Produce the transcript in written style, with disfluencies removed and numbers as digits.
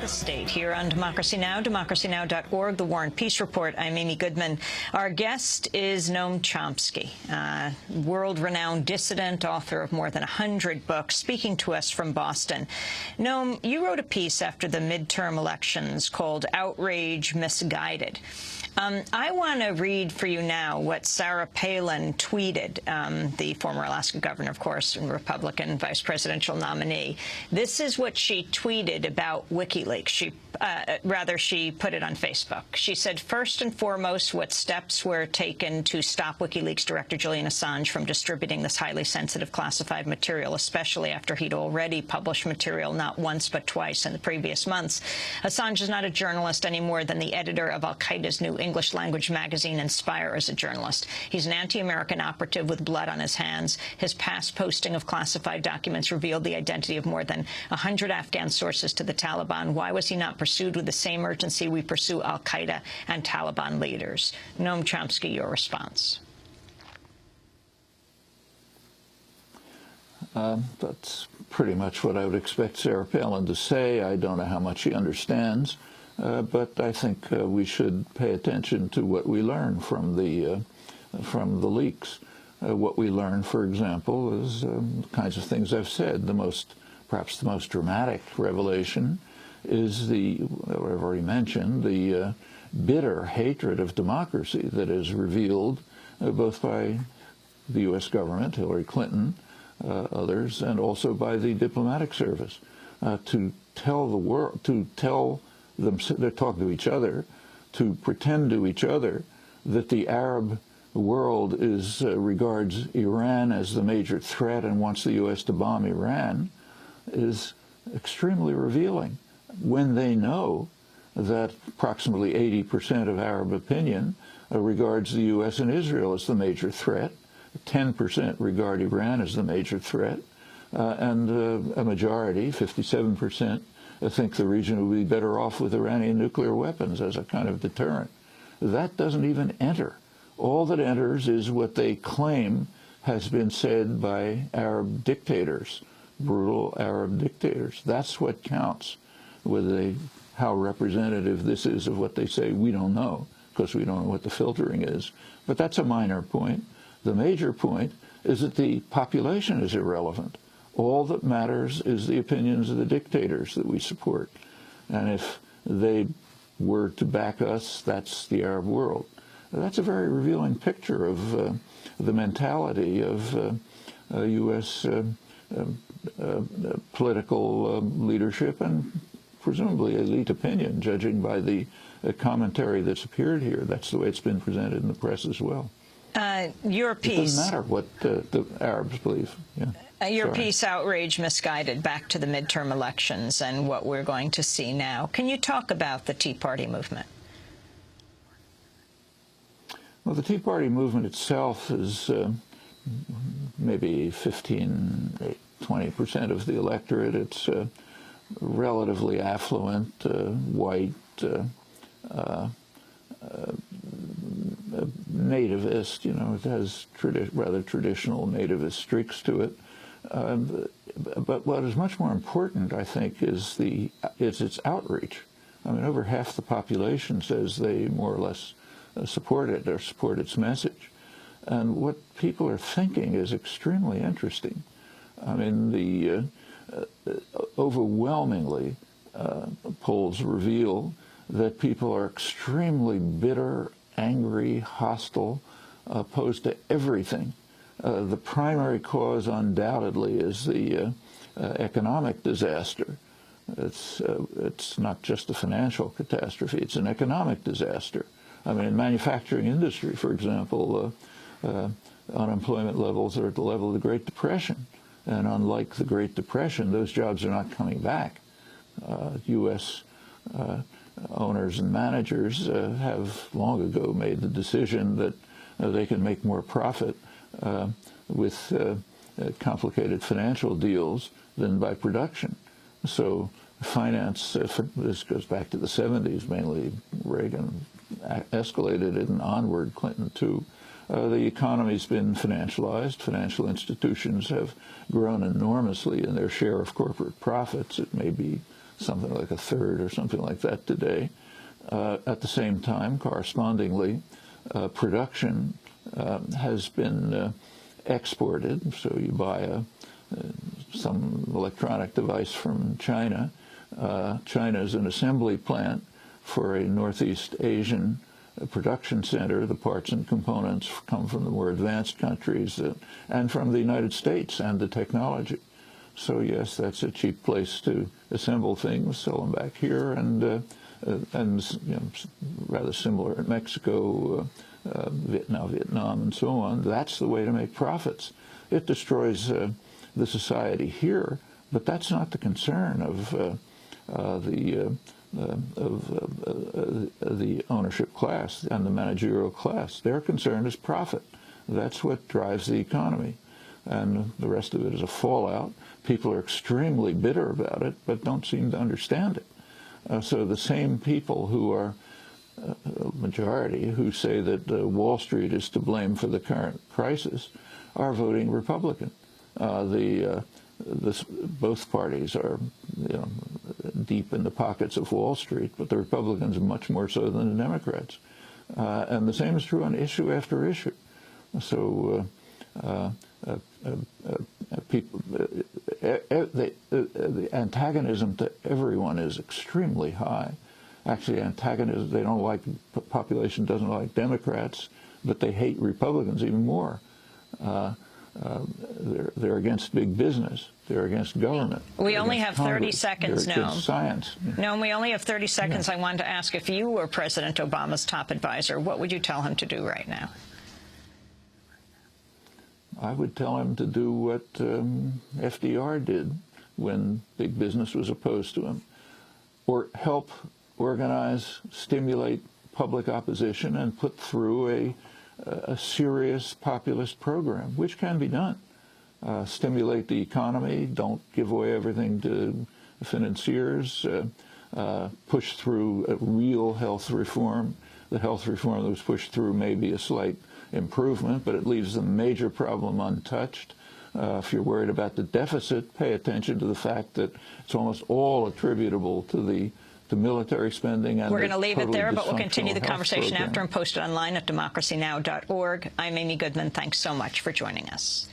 the state here on Democracy Now!, democracynow.org, The War and Peace Report. I'm Amy Goodman. Our guest is Noam Chomsky, world-renowned dissident, author of more than 100 books, speaking to us from Boston. Noam, you wrote a piece after the midterm elections called Outrage Misguided. I want to read for you now what Sarah Palin tweeted, the former Alaska governor, of course, and Republican vice presidential nominee. This is what she tweeted about WikiLeaks. She put it on Facebook. She said, first and foremost, what steps were taken to stop WikiLeaks director Julian Assange from distributing this highly sensitive classified material, especially after he'd already published material not once but twice in the previous months. Assange is not a journalist any more than the editor of Al-Qaeda's new English-language magazine Inspire is a journalist. He's an anti-American operative with blood on his hands. His past posting of classified documents revealed the identity of more than 100 Afghan sources to the Taliban. Why was he not pursued with the same urgency we pursue Al-Qaeda and Taliban leaders? Noam Chomsky, your response. That's pretty much what I would expect Sarah Palin to say. I don't know how much she understands, but I think we should pay attention to what we learn from the leaks. What we learn, for example, is the kinds of things I've said. Perhaps the most dramatic revelation is what I've already mentioned, the bitter hatred of democracy that is revealed both by the U.S. government, Hillary Clinton, others, and also by the diplomatic service, to tell the world, to tell them, they talk to each other, to pretend to each other that the Arab world regards Iran as the major threat and wants the U.S. to bomb Iran, is extremely revealing when they know that approximately 80% of Arab opinion regards the U.S. and Israel as the major threat, 10% regard Iran as the major threat, and a majority, 57%, think the region would be better off with Iranian nuclear weapons as a kind of deterrent. That doesn't even enter. All that enters is what they claim has been said by Arab dictators, brutal Arab dictators. That's what counts. How representative this is of what they say, we don't know, because we don't know what the filtering is. But that's a minor point. The major point is that the population is irrelevant. All that matters is the opinions of the dictators that we support. And if they were to back us, that's the Arab world. That's a very revealing picture of the mentality of U.S. Political leadership and presumably elite opinion, judging by the commentary that's appeared here. That's the way it's been presented in the press as well. Your piece. It doesn't matter what the Arabs believe. Yeah. Your piece, Outrage Misguided, back to the midterm elections and what we're going to see now. Can you talk about the Tea Party movement? Well, the Tea Party movement itself is maybe 15, 20% of the electorate. It's relatively affluent, white, nativist. You know, it has rather traditional nativist streaks to it. But what is much more important, I think, is its outreach. I mean, over half the population says they more or less support it or support its message. And what people are thinking is extremely interesting. I mean, overwhelmingly, polls reveal that people are extremely bitter, angry, hostile, opposed to everything. The primary cause, undoubtedly, is the economic disaster. It's not just a financial catastrophe, it's an economic disaster. I mean, in manufacturing industry, for example, unemployment levels are at the level of the Great Depression. And unlike the Great Depression, those jobs are not coming back. U.S. Owners and managers have long ago made the decision that they can make more profit with complicated financial deals than by production. So finance, this goes back to the 70s, mainly Reagan escalated it and onward, Clinton too. The economy's been financialized. Financial institutions have grown enormously in their share of corporate profits. It may be something like a third or something like that today. At the same time, correspondingly, production has been exported. So you buy some electronic device from China. China is an assembly plant for a Northeast Asian production center. The parts and components come from the more advanced countries and from the United States and the technology. So yes, that's a cheap place to assemble things, sell them back here, and you know, rather similar in Mexico, Vietnam, and so on. That's the way to make profits. It destroys the society here, but that's not the concern of the ownership class and the managerial class. Their concern is profit. That's what drives the economy. And the rest of it is a fallout. People are extremely bitter about it, but don't seem to understand it. So the same people who are majority who say that Wall Street is to blame for the current crisis are voting Republican. Both parties are, you know, deep in the pockets of Wall Street, but the Republicans are much more so than the Democrats. And the same is true on issue after issue. So people, the antagonism to everyone is extremely high. Actually, antagonism, they don't like, the population doesn't like Democrats, but they hate Republicans even more. They're against big business. They're against government. We only have 30 seconds, Noam. Against science. Noam, we only have 30 seconds. Yeah. I wanted to ask, if you were President Obama's top advisor, what would you tell him to do right now? I would tell him to do what FDR did when big business was opposed to him, or help organize, stimulate public opposition and put through a serious populist program, which can be done. Stimulate the economy, don't give away everything to financiers, push through a real health reform. The health reform that was pushed through may be a slight improvement, but it leaves the major problem untouched. If you're worried about the deficit, pay attention to the fact that it's almost all attributable to the military spending. And we're going to leave it there, but we'll totally continue the dysfunctional conversation program. after and post it online at democracynow.org. I'm Amy Goodman. Thanks so much for joining us.